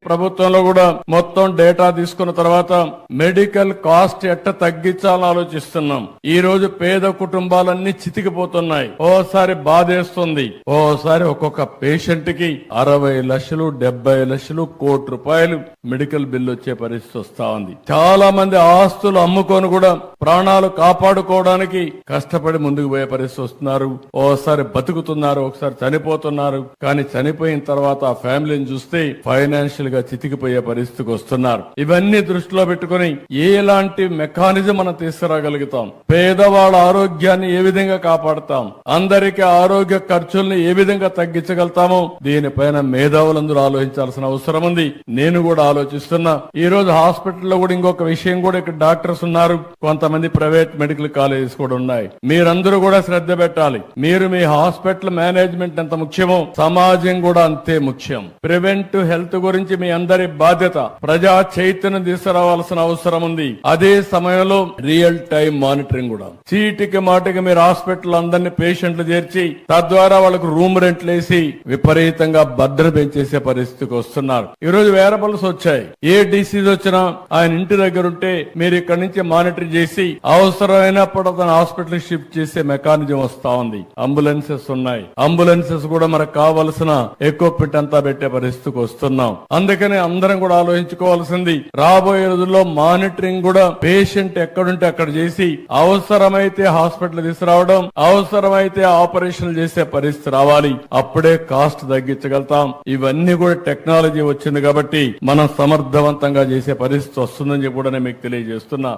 ప్రభుత్వంలో కూడా మొత్తం డేటా తీసుకున్న తర్వాత మెడికల్ కాస్ట్ ఎట్ట తగ్గించాలని ఆలోచిస్తున్నాం. ఈ రోజు పేద కుటుంబాలన్నీ చితికిపోతున్నాయి. ఓసారి బాధేస్తుంది, ఓసారి ఒక్కొక్క పేషెంట్ కి 60 లక్షలు 70 లక్షలు కోటి రూపాయలు మెడికల్ బిల్లు వచ్చే పరిస్థితి వస్తా ఉంది. చాలా మంది ఆస్తులు అమ్ముకొని కూడా ప్రాణాలు కాపాడుకోవడానికి కష్టపడి ముందుకు పోయే పరిస్థితి వస్తున్నారు. ఓసారి బతుకుతున్నారు, ఒకసారి చనిపోతున్నారు. కానీ చనిపోయిన తర్వాత ఆ ఫ్యామిలీని చూస్తే ఫైనాన్షియల్ గా చితికిపోయే పరిస్థితికి వస్తున్నారు. ఇవన్నీ దృష్టిలో పెట్టుకుని ఎలాంటి మెకానిజం మనం తీసుకురాగలుగుతాం, పేదవాళ్ళ ఆరోగ్యాన్ని ఏ విధంగా కాపాడుతాం, అందరికీ ఆరోగ్య ఖర్చుల్ని ఏ విధంగా తగ్గించగలుగుతామో దీనిపైన మేధావులందరూ ఆలోచించాల్సిన అవసరం ఉంది. నేను కూడా ఆలోచిస్తున్నా. ఈ రోజు హాస్పిటల్లో కూడా ఇంకొక విషయం కూడా, ఇక్కడ డాక్టర్స్ ఉన్నారు, కొంతమంది ప్రైవేట్ మెడికల్ కాలేజెస్ కూడా ఉన్నాయి. మీరందరూ కూడా శ్రద్ధ పెట్టాలి. మీరు మీ హాస్పిటల్ మేనేజ్మెంట్ ఎంత ముఖ్యమో సమాజం కూడా అంతే ముఖ్యం. ప్రివెంటివ్ హెల్త్ గురించి మీ అందరి బాధ్యత. ప్రజా చైతన్యం తీసుకురావాల్సిన అవసరం ఉంది. అదే సమయంలో రియల్ టైం మానిటరింగ్ కూడా. చీటికి మాటికి మీరు హాస్పిటల్ అందరినీ పేషెంట్లు చేర్చి తద్వారా వాళ్ళకు రూమ్ రెంట్లు వేసి విపరీతంగా భద్ర పెంచేసే పరిస్థితికి వస్తున్నారు. ఈ రోజు వేరబుల్స్ వచ్చాయి. ఏ డిసీజ్ వచ్చినా ఆయన ఇంటి దగ్గర ఉంటే మీరు ఇక్కడి నుంచి మానిటర్ చేసి అవసరమైనప్పుడు అతను హాస్పిటల్ షిఫ్ట్ చేసే మెకానిజం వస్తా ఉంది. అంబులెన్సెస్ ఉన్నాయి. అంబులెన్సెస్ కూడా మనకు కావలసిన ఎక్విప్మెంట్ అంతా పెట్టే పరిస్థితికి వస్తున్నాం. అందుకని అందరం కూడా ఆలోచించుకోవాల్సింది, రాబోయే రోజుల్లో మానిటరింగ్ కూడా పేషెంట్ ఎక్కడుంటే అక్కడ చేసి అవసరమైతే హాస్పిటల్ తీసుకురావడం, అవసరమైతే ఆపరేషన్లు చేసే పరిస్థితి రావాలి. అప్పుడే కాస్ట్ తగ్గించగలుగుతాం. ఇవన్నీ కూడా టెక్నాలజీ వచ్చింది కాబట్టి మనం సమర్థవంతంగా చేసే పరిస్థితి వస్తుందని చెప్పి కూడా నేను మీకు తెలియజేస్తున్నా.